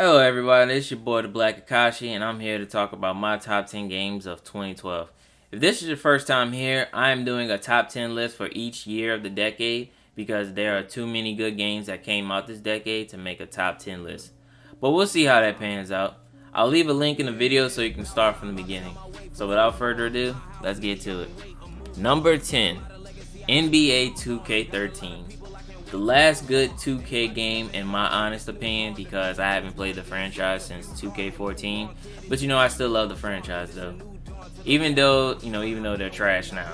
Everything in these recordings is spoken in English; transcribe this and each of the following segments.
Hello everybody, it's your boy the Black Akashi, and I'm here to talk about my top 10 games of 2012. If this is your first time here, I am doing a top 10 list for each year of the decade because there are too many good games that came out this decade to make a top 10 list. But we'll see how that pans out. I'll leave a link in the video so you can start from the beginning. So without further ado, let's get to it. Number 10, NBA 2K13. The last good 2K game in my honest opinion, because I haven't played the franchise since 2K14. But I still love the franchise though. Even though they're trash now.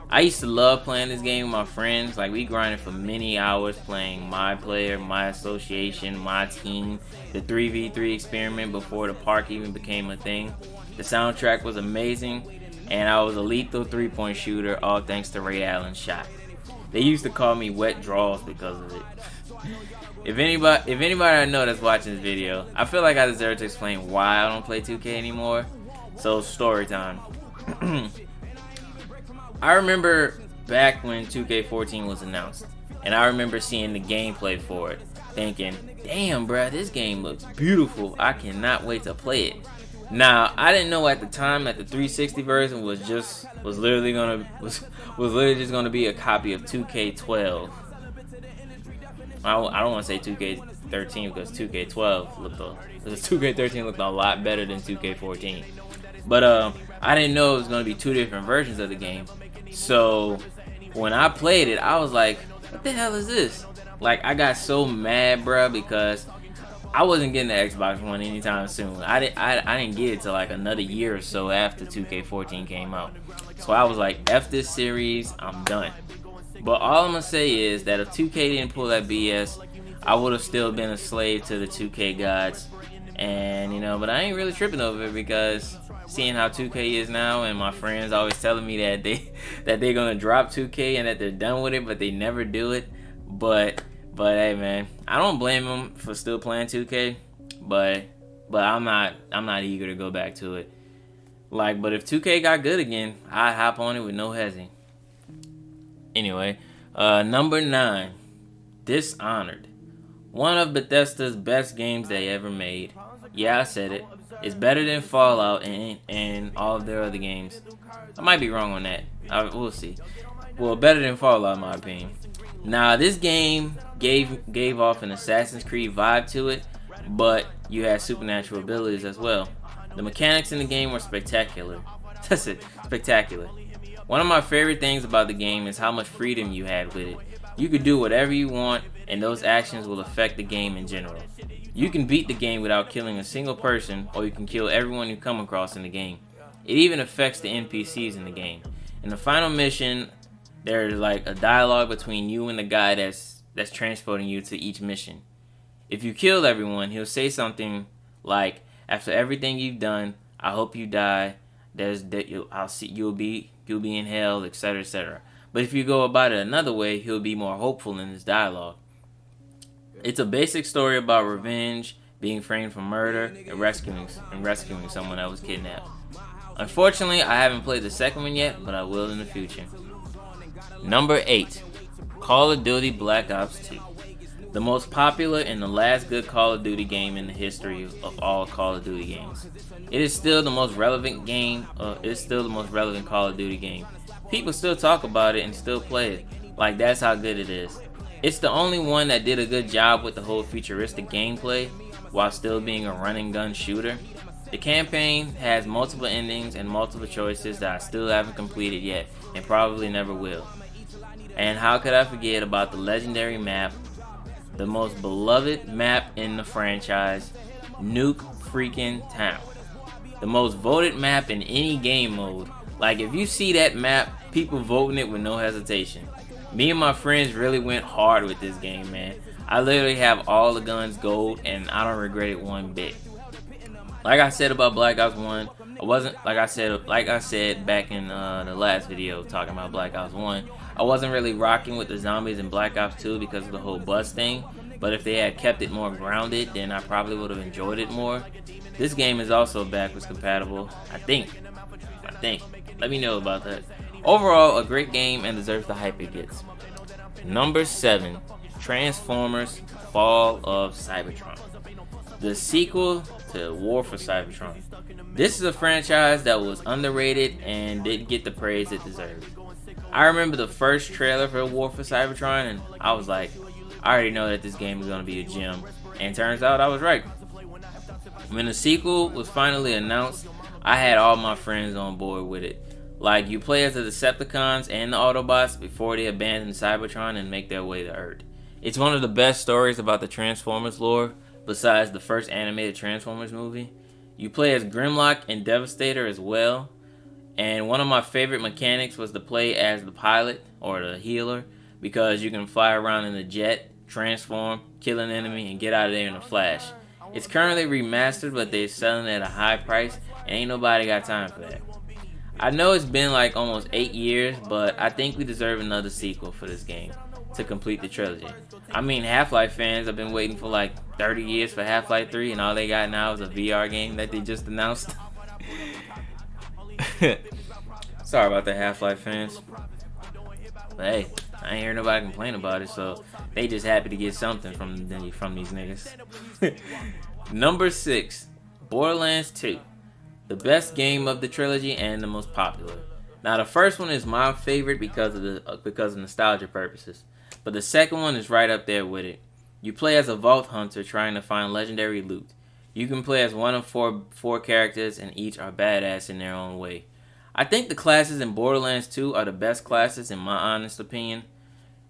I used to love playing this game with my friends. Like, we grinded for many hours playing my player, my association, my team, the 3v3 experiment before the park even became a thing. The soundtrack was amazing, and I was a lethal 3-point shooter, all thanks to Ray Allen's shot. They used to call me Wet Draws because of it. If anybody I know that's watching this video, I feel like I deserve to explain why I don't play 2K anymore. So, story time. I remember back when 2K14 was announced, and I remember seeing the gameplay for it, thinking, damn bruh, this game looks beautiful. I cannot wait to play it. Now, I didn't know at the time that the 360 version was literally just gonna be a copy of 2K12. I don't want to say 2K13 because 2K13 looked a lot better than 2K14. But I didn't know it was gonna be two different versions of the game. So when I played it, I was like, what the hell is this? Like, I got so mad, bruh, because I wasn't getting the Xbox One anytime soon. I didn't get it till like another year or so after 2K14 came out. So I was like, F this series, I'm done. But all I'm gonna say is that if 2K didn't pull that BS, I would have still been a slave to the 2K gods. And but I ain't really tripping over it because seeing how 2K is now, and my friends always telling me that they're gonna drop 2K and that they're done with it, but they never do it. But hey man, I don't blame them for still playing 2K, but I'm not eager to go back to it. Like, but if 2K got good again, I'd hop on it with no hesitation. Anyway, number 9, Dishonored. One of Bethesda's best games they ever made. Yeah, I said it. It's better than Fallout and all of their other games. I might be wrong on that. We'll see. Well, better than Fallout in my opinion. Now, this game gave off an Assassin's Creed vibe to it, but you had supernatural abilities as well. The mechanics in the game were spectacular. That's it, spectacular. One of my favorite things about the game is how much freedom you had with it. You could do whatever you want, and those actions will affect the game in general. You can beat the game without killing a single person, or you can kill everyone you come across in the game. It even affects the NPCs in the game. In the final mission, there's like a dialogue between you and the guy that's transporting you to each mission. If you kill everyone, he'll say something like, "After everything you've done, I hope you die. You'll be in hell, etc., etc." But if you go about it another way, he'll be more hopeful in his dialogue. It's a basic story about revenge, being framed for murder, and rescuing someone that was kidnapped. Unfortunately, I haven't played the second one yet, but I will in the future. Number 8, Call of Duty Black Ops 2. The most popular and the last good Call of Duty game in the history of all Call of Duty games. It is still the most relevant game. It's still the most relevant Call of Duty game. People still talk about it and still play it. Like, that's how good it is. It's the only one that did a good job with the whole futuristic gameplay while still being a run and gun shooter. The campaign has multiple endings and multiple choices that I still haven't completed yet and probably never will. And how could I forget about the legendary map, the most beloved map in the franchise, Nuke freaking Town. The most voted map in any game mode. Like, if you see that map, people voting it with no hesitation. Me and my friends really went hard with this game, man. I literally have all the guns gold, and I don't regret it one bit. Like I said about Black Ops 1, like I said back in the last video talking about Black Ops 1, I wasn't really rocking with the zombies in Black Ops 2 because of the whole buzz thing. But if they had kept it more grounded, then I probably would have enjoyed it more. This game is also backwards compatible, I think. Let me know about that. Overall, a great game and deserves the hype it gets. Number 7, Transformers: Fall of Cybertron. the sequel to War for Cybertron. This is a franchise that was underrated and didn't get the praise it deserved. I remember the first trailer for War for Cybertron and I was like, I already know that this game is going to be a gem. And turns out I was right. When the sequel was finally announced, I had all my friends on board with it. Like, you play as the Decepticons and the Autobots before they abandon Cybertron and make their way to Earth. It's one of the best stories about the Transformers lore, besides the first animated Transformers movie. You play as Grimlock and Devastator as well. And one of my favorite mechanics was to play as the pilot, or the healer, because you can fly around in a jet, transform, kill an enemy, and get out of there in a flash. It's currently remastered, but they're selling it at a high price, and ain't nobody got time for that. I know it's been like almost 8 years, but I think we deserve another sequel for this game to complete the trilogy. I mean, Half-Life fans have been waiting for like 30 years for Half-Life 3, and all they got now is a VR game that they just announced. Sorry about the Half-Life fans. But hey, I ain't hear nobody complain about it, so they just happy to get something from these niggas. Number 6, Borderlands 2. The best game of the trilogy and the most popular. Now the first one is my favorite because of nostalgia purposes, but the second one is right up there with it. You play as a vault hunter trying to find legendary loot. You can play as one of four characters, and each are badass in their own way. I think the classes in Borderlands 2 are the best classes in my honest opinion.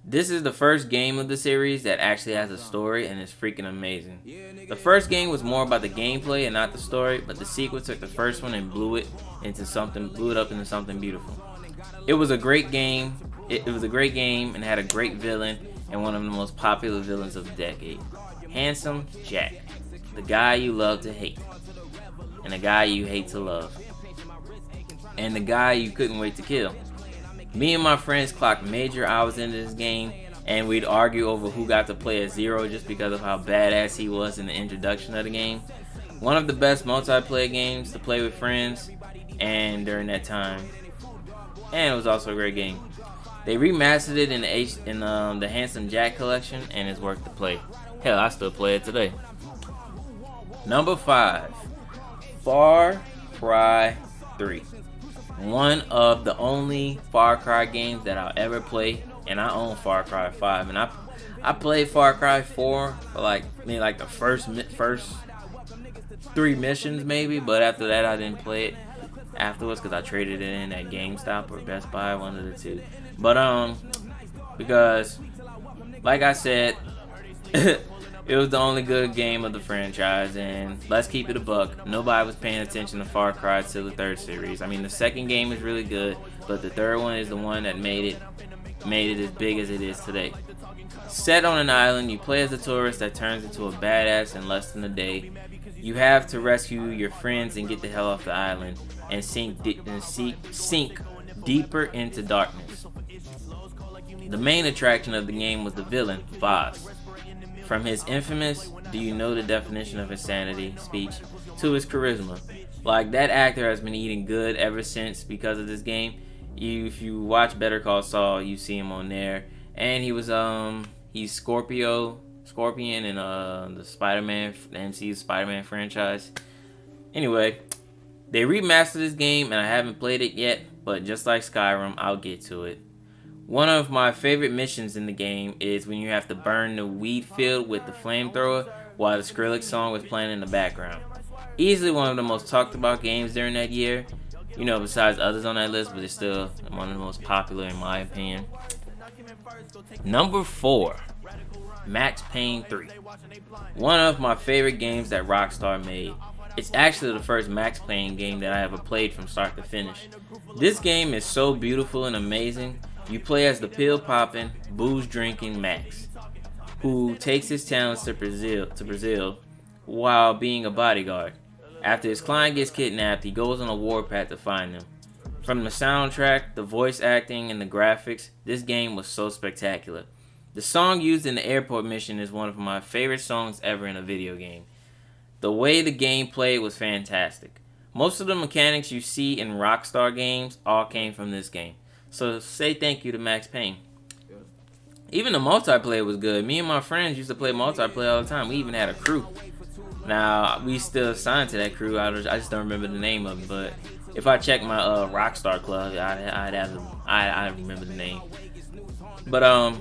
This is the first game of the series that actually has a story and is freaking amazing. The first game was more about the gameplay and not the story, but the sequel took the first one and blew it up into something beautiful. It was a great game. It was a great game and had a great villain and one of the most popular villains of the decade. Handsome Jack, the guy you love to hate, and the guy you hate to love, and the guy you couldn't wait to kill. Me and my friends clocked major hours into this game, and we'd argue over who got to play as Zero just because of how badass he was in the introduction of the game. One of the best multiplayer games to play with friends, and during that time, and it was also a great game. They remastered it in the Handsome Jack collection, and it's worth the play. Hell, I still play it today. Number 5, Far Cry 3. One of the only Far Cry games that I'll ever play, and I own Far Cry 5, and I played Far Cry 4 for like the first 3 missions maybe, but after that I didn't play it afterwards because I traded it in at GameStop or Best Buy, one of the two. But because like I said, it was the only good game of the franchise, and let's keep it a buck, nobody was paying attention to Far Cry till the 3rd series. I mean, the 2nd game is really good, but the 3rd one is the one that made it as big as it is today. Set on an island, you play as a tourist that turns into a badass in less than a day. You have to rescue your friends and get the hell off the island and sink deeper into darkness. The main attraction of the game was the villain, Voss. From his infamous "Do you know the definition of insanity" speech to his charisma. Like, that actor has been eating good ever since because of this game. If you watch Better Call Saul, you see him on there. And he was he's Scorpion in the MCU Spider-Man franchise. Anyway, they remastered this game and I haven't played it yet, but just like Skyrim, I'll get to it. One of my favorite missions in the game is when you have to burn the wheat field with the flamethrower while the Skrillex song was playing in the background. Easily one of the most talked about games during that year, besides others on that list, but it's still one of the most popular in my opinion. Number 4, Max Payne 3. One of my favorite games that Rockstar made. It's actually the first Max Payne game that I ever played from start to finish. This game is so beautiful and amazing. You play as the pill-popping, booze-drinking Max, who takes his talents to Brazil while being a bodyguard. After his client gets kidnapped, he goes on a warpath to find them. From the soundtrack, the voice acting, and the graphics, this game was so spectacular. The song used in the airport mission is one of my favorite songs ever in a video game. The way the game played was fantastic. Most of the mechanics you see in Rockstar games all came from this game. So say thank you to Max Payne. Even the multiplayer was good. Me and my friends used to play multiplayer all the time. We even had a crew. Now we still signed to that crew. I just don't remember the name of it, but if I check my Rockstar Club, I remember the name. But I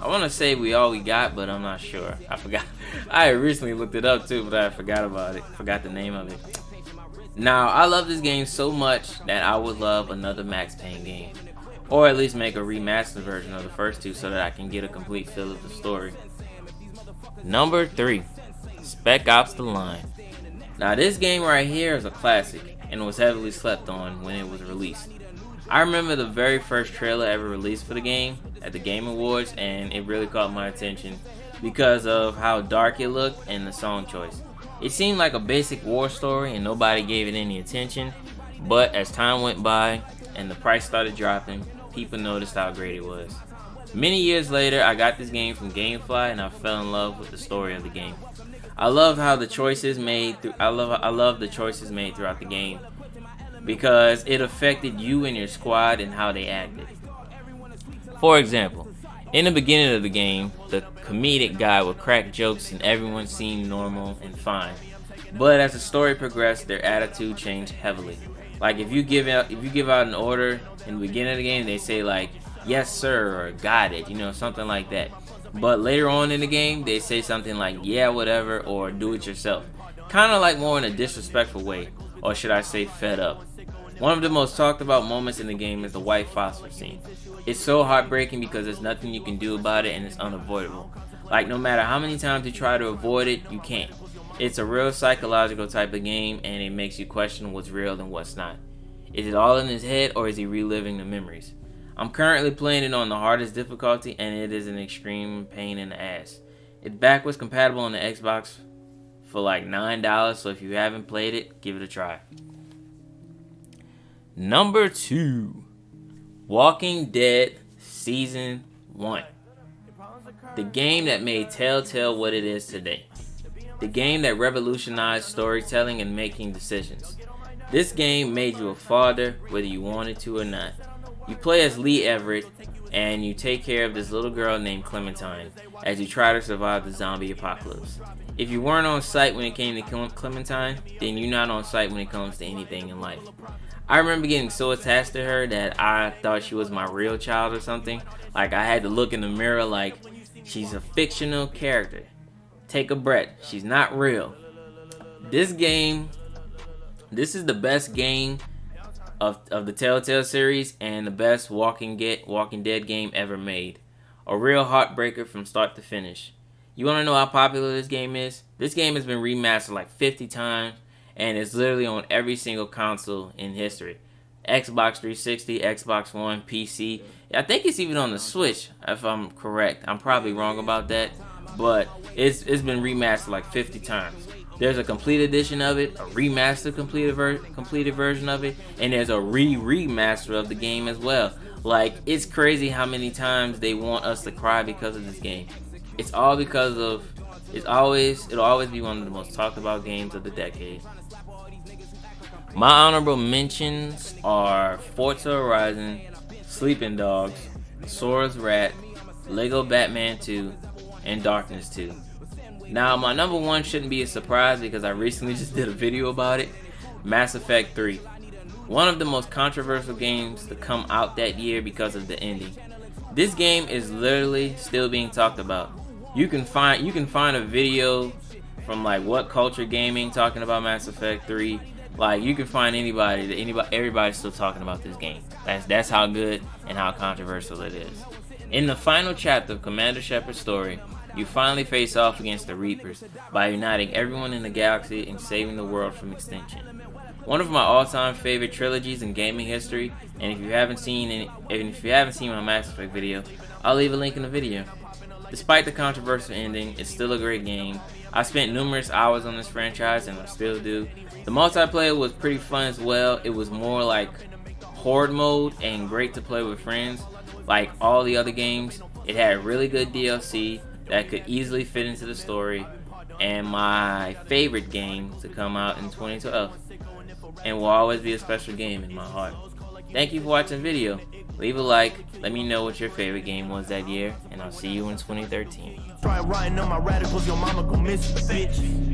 want to say we got, but I'm not sure. I forgot. I recently looked it up too, but I forgot about it. Forgot the name of it. Now I love this game so much that I would love another Max Payne game, or at least make a remastered version of the first two so that I can get a complete feel of the story. Number 3, Spec Ops The Line. Now this game right here is a classic and was heavily slept on when it was released. I remember the very first trailer ever released for the game at the Game Awards, and it really caught my attention because of how dark it looked and the song choice. It seemed like a basic war story and nobody gave it any attention, but as time went by and the price started dropping, people noticed how great it was. Many years later, I got this game from GameFly and I fell in love with the story of the game. I love how the choices made. I love the choices made throughout the game because it affected you and your squad and how they acted. For example, in the beginning of the game, the comedic guy would crack jokes and everyone seemed normal and fine. But as the story progressed, their attitude changed heavily. Like if you give out an order in the beginning of the game, they say like "yes sir" or "got it," something like that. But later on in the game, they say something like "yeah whatever" or "do it yourself," kind of like more in a disrespectful way, or should I say fed up. One of the most talked about moments in the game is the white phosphorus scene. It's so heartbreaking because there's nothing you can do about it and it's unavoidable. Like no matter how many times you try to avoid it, you can't. It's a real psychological type of game and it makes you question what's real and what's not. Is it all in his head or is he reliving the memories? I'm currently playing it on the hardest difficulty and it is an extreme pain in the ass. It's backwards compatible on the Xbox for like $9, so if you haven't played it, give it a try. Number 2, Walking Dead Season 1. The game that made Telltale what it is today. The game that revolutionized storytelling and making decisions. This game made you a father whether you wanted to or not. You play as Lee Everett and you take care of this little girl named Clementine as you try to survive the zombie apocalypse. If you weren't on site when it came to Clementine, then you're not on site when it comes to anything in life. I remember getting so attached to her that I thought she was my real child or something. Like I had to look in the mirror like she's a fictional character. Take a breath. She's not real. This is the best game of the Telltale series and the best Walking Dead game ever made. A real heartbreaker from start to finish. You want to know how popular this game is? This game has been remastered like 50 times and it's literally on every single console in history. Xbox 360, Xbox One, PC. I think it's even on the Switch if I'm correct. I'm probably wrong about that, but it's been remastered like 50 times. There's a complete edition of it, a remastered completed version of it, and there's a remaster of the game as well. Like, it's crazy how many times they want us to cry because of this game. It's all because of, it'll always be one of the most talked about games of the decade. My honorable mentions are Forza Horizon, Sleeping Dogs, Sora's Rat, Lego Batman 2, and Darkness 2. Now, my number 1 shouldn't be a surprise because I recently just did a video about it. Mass Effect 3. One of the most controversial games to come out that year because of the ending. This game is literally still being talked about. You can find a video from like What Culture Gaming talking about Mass Effect 3. Like, you can find everybody's still talking about this game. That's how good and how controversial it is. In the final chapter of Commander Shepard's story, you finally face off against the Reapers by uniting everyone in the galaxy and saving the world from extinction. One of my all-time favorite trilogies in gaming history, and if you haven't seen my Mass Effect video, I'll leave a link in the video. Despite the controversial ending, it's still a great game. I spent numerous hours on this franchise and I still do. The multiplayer was pretty fun as well. It was more like horde mode and great to play with friends. Like all the other games, it had really good DLC that could easily fit into the story, and my favorite game to come out in 2012, and will always be a special game in my heart. Thank you for watching the video. Leave a like, let me know what your favorite game was that year, and I'll see you in 2013. Try riding on my radicals, your mama gon' miss you, bitch.